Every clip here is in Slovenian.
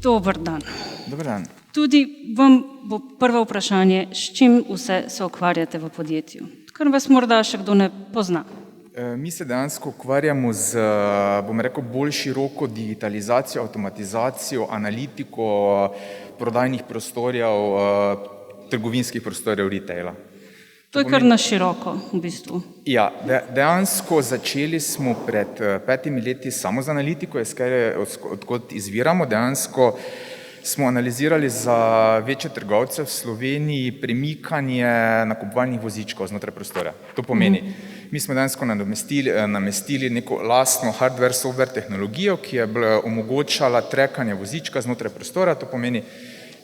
Dober dan. Dober dan. Tudi vam bo prvo vprašanje, s čim vse se ukvarjate v podjetju, kar vas morda še kdo ne pozna. Mi se dejansko ukvarjamo z, bolj široko digitalizacijo, avtomatizacijo, analitiko prodajnih prostorjev, trgovinskih prostorjev retaila. To je kar na široko, v bistvu. Ja, dejansko začeli smo pred 5 leti samo z analitiko, odkot izviramo. Dejansko smo analizirali za večje trgovce v Sloveniji premikanje nakupovalnih vozičkov znotraj prostora. To pomeni, mi smo dejansko namestili neko lastno hardware, software tehnologijo, ki je omogočala trackanje vozička znotraj prostora. To pomeni,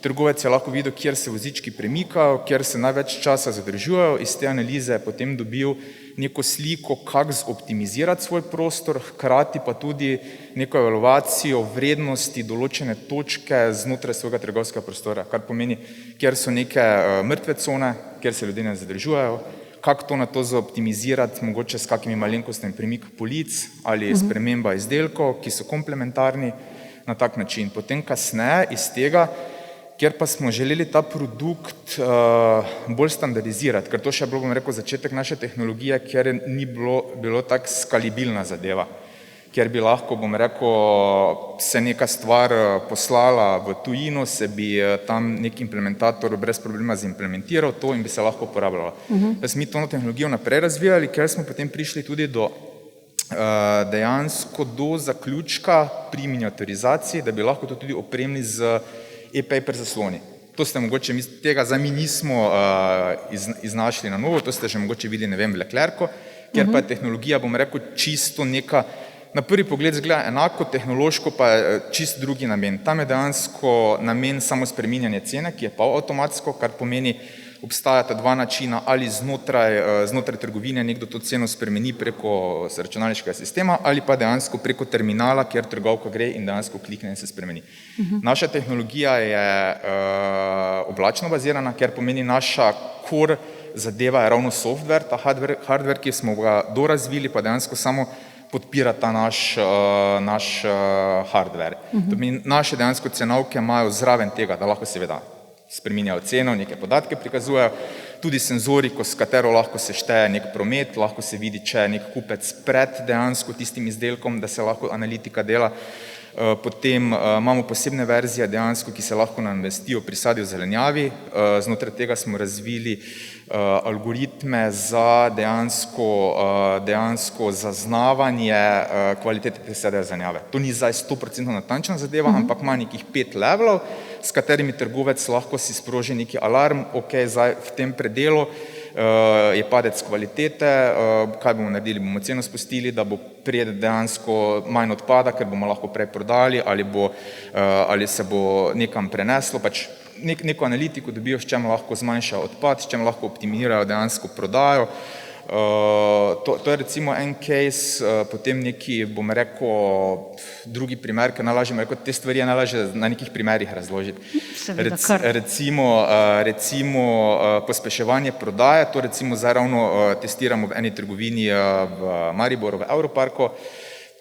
trgovec je lahko videl, kjer se vozički premikajo, kjer se največ časa zadržujejo. Iz te analize je potem dobil neko sliko, kako zoptimizirati svoj prostor, hkrati pa tudi neko evaluacijo vrednosti določene točke znotraj svojega trgovskega prostora, kar pomeni, kjer so neke mrtve cone, kjer se ljudje ne zadržujejo, kako to na to zaoptimizirati, mogoče s kakimi malenkostnimi premik polic ali sprememba izdelkov, ki so komplementarni na tak način. Potem kasneje iz tega, ker pa smo želeli ta produkt bolj standardizirati, ker to še je bilo, začetek naše tehnologije, ker ni bilo tako skalibilna zadeva, ker bi lahko, se neka stvar poslala v tujino, se bi tam nek implementator brez problema zimplementiral to in bi se lahko uporabljala. Da smo mi to tehnologijo naprej razvijali, ker smo potem prišli tudi dejansko do zaključka pri miniaturizaciji, da bi lahko to tudi opremili z e-paper zasloni. To ste mogoče, tega zdaj mi nismo iznašli na novo, to ste že mogoče videli, v Leclercu, ker pa je tehnologija, čisto neka, na prvi pogled zgleda enako, tehnološko pa je čist drugi namen. Tam je dejansko namen samo spreminjanje cene, ki je pa avtomatsko, kar pomeni, obstajata dva načina, ali znotraj trgovine nekdo to ceno spremeni preko računalniškega sistema ali pa dejansko preko terminala, kjer trgovka gre in dejansko klikne in se spremeni. Naša tehnologija je oblačno bazirana, ker pomeni naša core zadeva je ravno software, ta hardware, ki smo ga dorazvili, pa dejansko samo podpira ta naš hardware. To pomeni, naše dejansko cenovke imajo zraven tega, da lahko seveda spreminjajo ceno, neke podatke prikazujejo, tudi senzoriko, s katero lahko se šteje nek promet, lahko se vidi, če je nek kupec pred dejansko tistim izdelkom, da se lahko analitika dela. Potem imamo posebne verzije dejansko, ki se lahko namestijo pri sadju zelenjavi. Znotraj tega smo razvili algoritme za dejansko zaznavanje kvalitete te sadja zelenjave. To ni zdaj 100% natančna zadeva, ampak ima nekih 5 levelov, s katerimi trgovec lahko si sproži neki alarm, zdaj v tem predelu je padec kvalitete, kaj bomo naredili, bomo ceno spustili, da bo prijed dejansko manj odpada, ker bomo lahko prej prodali, ali se bo nekam preneslo, pač neko analitiko dobijo, s čem lahko zmanjšajo odpad, s čem lahko optimirajo dejansko prodajo. To je recimo en case, potem neki, drugi primer, ker najlažje, te stvari je najlažje na nekih primerih razložiti. Recimo pospeševanje prodaje, to recimo zdaj ravno testiramo v eni trgovini v Mariboru, v Europarku,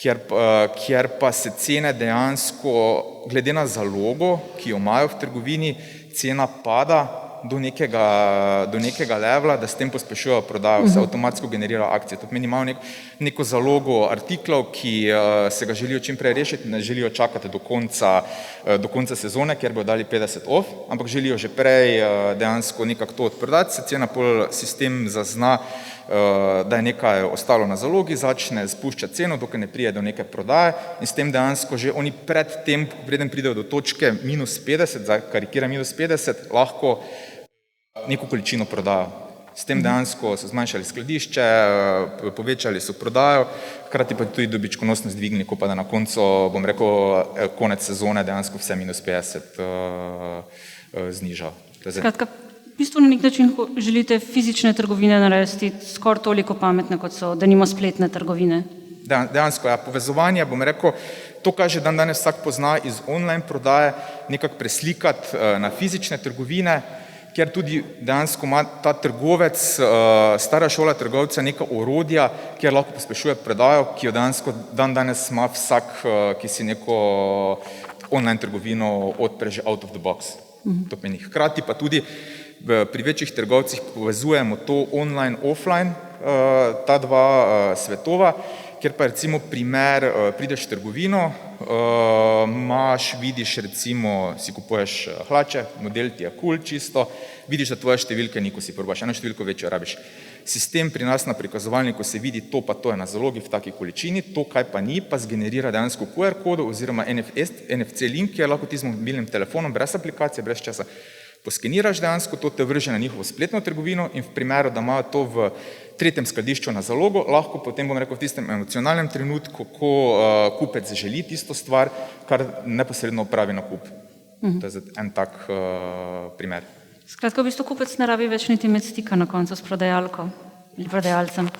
kjer pa se cene dejansko, glede na zalogo, ki jo imajo v trgovini, cena pada do nekega levela, da s tem pospešujejo prodajo, se avtomatsko generirajo akcije. To pomeni, imajo neko zalogo artiklov, ki se ga želijo čim prej rešiti, ne želijo čakati do konca sezone, kjer bodo dali 50 off, ampak želijo že prej dejansko nekako to odprodati, se cena pol sistem zazna, da je nekaj ostalo na zalogi, začne spuščati ceno, dokaj ne pride do neke prodaje in s tem dejansko že oni preden pridejo do točke -50, zdaj karikiram -50, lahko neko količino prodajo. S tem dejansko so zmanjšali skladišče, povečali so prodajo, hkrati pa tudi dobičkonosnost dvignili, ko pa da na koncu, konec sezone dejansko vse -50 znižal. Skratka, v bistvu na nek način želite fizične trgovine narediti skoraj toliko pametne, kot so denimo spletne trgovine. Dejansko, povezovanje, to, kar že danes vsak pozna iz online prodaje, nekako preslikati na fizične trgovine, kjer tudi dejansko ima ta trgovec, stara šola trgovca, neka orodja, kjer lahko pospešuje prodajo, ki jo dejansko danes ima vsak, ki si neko online trgovino odpre že out of the box. To pomeni. Hkrati pa tudi pri večjih trgovcih povezujemo to online, offline, ta dva svetova, kjer pa recimo primer, prideš v trgovino, vidiš recimo, si kupuješ hlače, model ti je cool čisto, vidiš, da tvoje številke ni, ko si probaš, eno številko večjo rabiš. Sistem pri nas na prikazovalniku se vidi, to pa to je na zalogi v taki količini, to kaj pa ni, pa zgenerira dejansko QR kodo oziroma NFC link, ki je lahko ti z mobilnim telefonom, brez aplikacije, brez česa. Poskeniraš dejansko, to te vrže na njihovo spletno trgovino in v primeru, da imajo to v tretjem skladišču na zalogo, lahko potem, bom rekel, v tistem emocionalnem trenutku, ko kupec želi tisto stvar, kar neposredno opravi nakup. To je en tak primer. Skratka, v bistvu kupec ne rabi več niti imeti stika na koncu s prodajalko ali prodajalcem.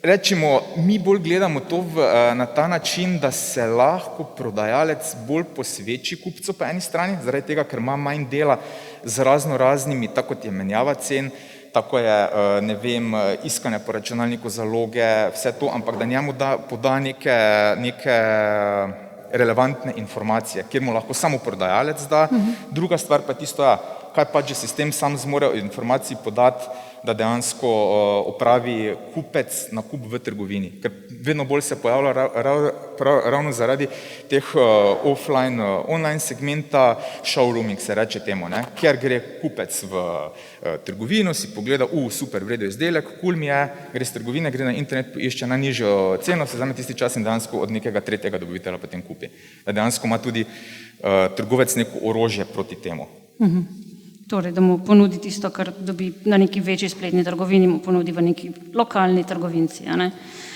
Rečemo, mi bolj gledamo to na ta način, da se lahko prodajalec bolj posveči kupcu po eni strani, zaradi tega, ker ima manj dela z razno raznimi, tako kot je menjava cen, tako je, ne vem, iskanje po računalniku zaloge, vse to, ampak da njemu poda neke relevantne informacije, kjer mu lahko samo prodajalec da. Druga stvar pa je tisto, kaj pa že sistem sam zmore informacij podati, da dejansko opravi kupec nakup v trgovini. Ker vedno bolj se pojavlja ravno zaradi teh offline, online segmenta, showrooming se reče temu, kjer gre kupec v trgovino, si pogleda, super, vredo izdelek, cool mi je, gre z trgovine, gre na internet, poišče najnižjo ceno, se vzame tisti čas in dejansko od nekega tretjega dobavitelja potem kupi. Da dejansko ima tudi trgovec neko orožje proti temu. Torej, da mu ponudi tisto, kar dobi na neki večji spletni trgovini, mu ponudi v neki lokalni trgovinci.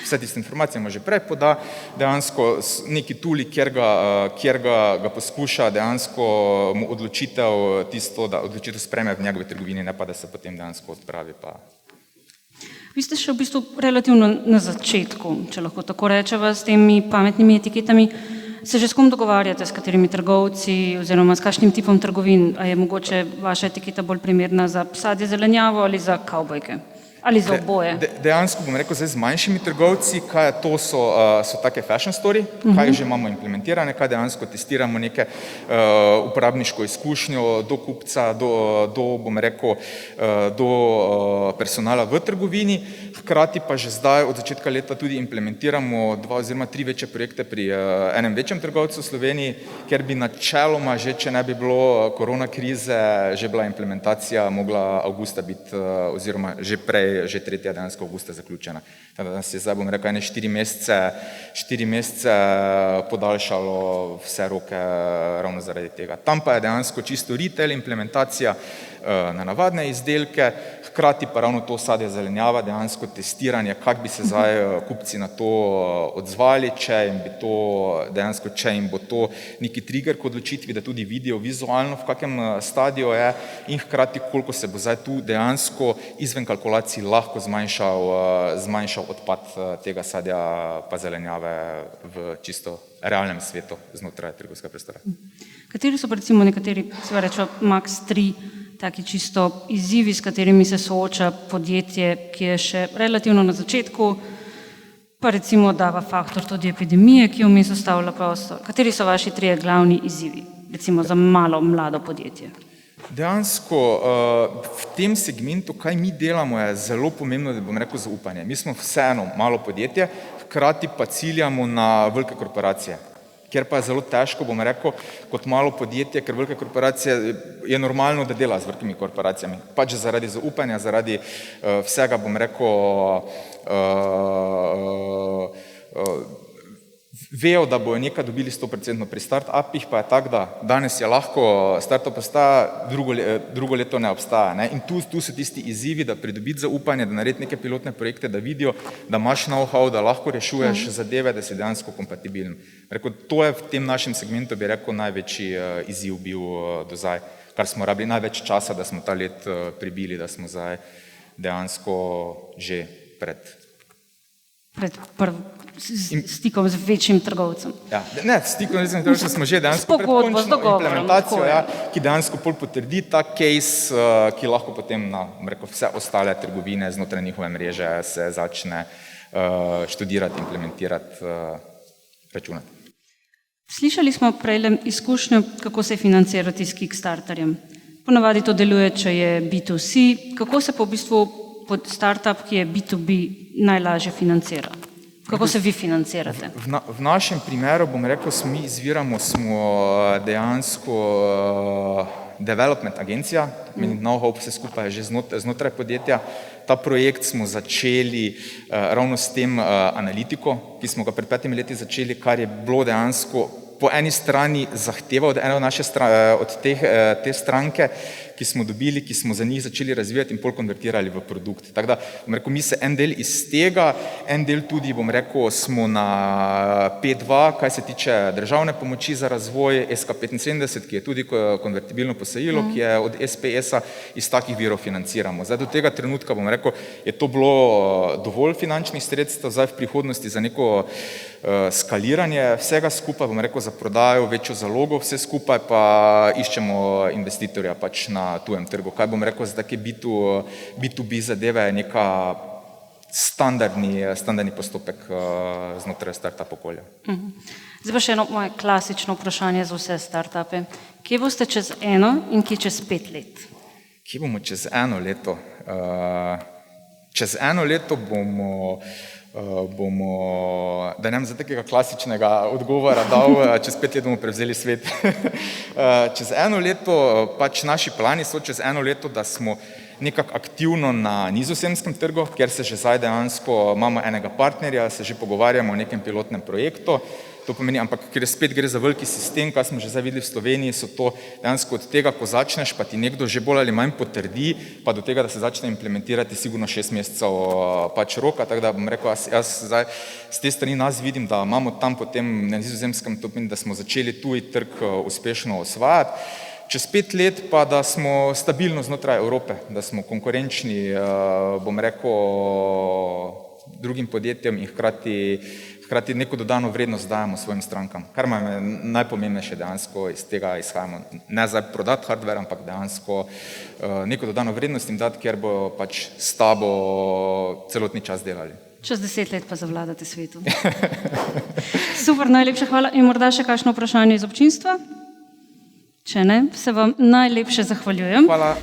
Vse tiste informacije mu že prej poda, dejansko neki tuli, kjer ga poskuša dejansko mu odločitev spreme v njegovi trgovini, ne pa da se potem dejansko odpravi. Vi ste še v bistvu relativno na začetku, če lahko tako rečeva, s temi pametnimi etiketami. Se že s kom dogovarjate, s katerimi trgovci oziroma s kakšnim tipom trgovin? A je mogoče vaša etiketa bolj primerna za sadje, zelenjavo ali za kavbojke? Ali za oboje? Dejansko bom rekel zdaj z manjšimi trgovci, kaj je to, so take fashion story, kaj že imamo implementirane, kaj dejansko testiramo neke uporabniško izkušnjo do kupca, do personala v trgovini. Hkrati pa že zdaj od začetka leta tudi implementiramo 2 oziroma 3 večje projekte pri enem večjem trgovcu v Sloveniji, kjer bi načeloma že, če ne bi bilo korona krize, že bila implementacija mogla avgusta biti oziroma že prej, že 3. dejansko avgusta zaključena. Tako da se je zdaj, bom rekel, 4 mesece podaljšalo vse roke ravno zaradi tega. Tam pa je dejansko čisto retail implementacija na navadne izdelke, hkrati pa ravno to sadje zelenjava, dejansko testiranje, kako bi se zdaj kupci na to odzvali, če jim bo to neki trigger k odločitvi, da tudi vidijo vizualno, v kakem stadiju je, in hkrati, koliko se bo zdaj tu dejansko izven kalkulacij lahko zmanjšal odpad tega sadja pa zelenjave v čisto realnem svetu znotraj trgovskega prostora. Kateri so pa recimo nekateri, se rečejo, max 3 taki čisto izzivi, s katerimi se sooča podjetje, ki je še relativno na začetku, pa recimo dava faktor tudi epidemije, ki vmes ustavlja prostor? Kateri so vaši 3 glavni izzivi, recimo za malo mlado podjetje? Dejansko v tem segmentu, kaj mi delamo, je zelo pomembno, da bom rekel, zaupanje. Mi smo vseeno malo podjetje, hkrati pa ciljamo na velike korporacije, kjer pa je zelo težko, bom rekel, kot malo podjetje, ker velike korporacije je normalno, da dela z velikimi korporacijami. Pač zaradi zaupanja, zaradi vsega, bom rekel, vejo, da bojo nekaj dobili 100%. Pri start-upih pa je tako, da danes je lahko, start-up obstaja, drugo leto ne obstaja. In tu so tisti izzivi, da pridobiti zaupanje, da narediti neke pilotne projekte, da vidijo, da imaš know-how, da lahko rešuješ zadeve, da si dejansko kompatibilen. To je v tem našem segmentu, bi rekel, največji izziv bil do zdaj, kar smo rabili največ časa, da smo ta let pribili, da smo zdaj dejansko že pred stikom z večjim trgovcem. Ja, ne, stikom z večjim trgovcem smo že dejansko pred končno implementacijo, ki dejansko pol potrdi ta case, ki lahko potem na vse ostale trgovine znotraj njihove mreže se začne študirati, implementirati, računati. Slišali smo prej izkušnjo, kako se financirati s Kickstarterjem. Ponavadi to deluje, če je B2C. Kako se pa v bistvu pod startup, ki je B2B, najlažje financira? Kako se vi financirate? V našem primeru, bom rekel, mi izviramo, smo dejansko development agencija, know-how vse skupaj je že znotraj podjetja. Ta projekt smo začeli ravno s tem analitiko, ki smo ga pred 5 leti začeli, kar je bilo dejansko po eni strani zahteva od ene od te stranke, ki smo dobili, ki smo za njih začeli razvijati in pol konvertirali v produkt. Tako da, bom rekel, mi se en del iz tega, en del tudi, bom rekel, smo na P2, kaj se tiče državne pomoči za razvoj, SK75, ki je tudi konvertibilno posojilo, ki je od SPS-a, iz takih virov financiramo. Zdaj do tega trenutka, bom rekel, je to bilo dovolj finančnih sredstev, zdaj v prihodnosti za neko skaliranje vsega skupaj, bom rekel, za prodajo, večjo zalogo, vse skupaj pa iščemo investitorja pač na tujem trgu. Kaj bom rekel, za take B2B zadeve je neka standardni postopek znotraj startup okolja. Zdaj pa še eno moje klasično vprašanje za vse startupe. Kje boste čez 1 in kje čez 5 let? Kje bomo čez 1 leto? Čez 1 leto bomo, da ne bom za takega klasičnega odgovora dal, čez 5 let bomo prevzeli svet. Čez 1 leto, pač naši plani so čez 1 leto, da smo nekako aktivno na nizozemskem trgu, kjer se že zdaj dejansko imamo enega partnerja, se že pogovarjamo o nekem pilotnem projektu. To pomeni, ampak ker spet gre za veliki sistem, kaj smo že zdaj videli v Sloveniji, so to dejansko od tega, ko začneš, pa ti nekdo že bolj ali manj potrdi, pa do tega, da se začne implementirati, sigurno 6 mesecev pač roka, tako da bom rekel, jaz zdaj z te strani nas vidim, da imamo tam potem na nizozemskem, to pomeni, da smo začeli tuji trg uspešno osvajati. Čez 5 let pa, da smo stabilno znotraj Evrope, da smo konkurenčni, bom rekel, drugim podjetjem in hkrati neko dodano vrednost dajemo svojim strankam, kar je najpomembnejše dejansko iz tega izhajamo. Ne zdaj prodati hardware, ampak dejansko neko dodano vrednost jim dati, kjer bo pač s tabo celotni čas delali. Čez 10 let pa zavladate svetu. Super, najlepša hvala. In morda še kakšno vprašanje iz občinstva? Če ne, se vam najlepše zahvaljujem. Hvala.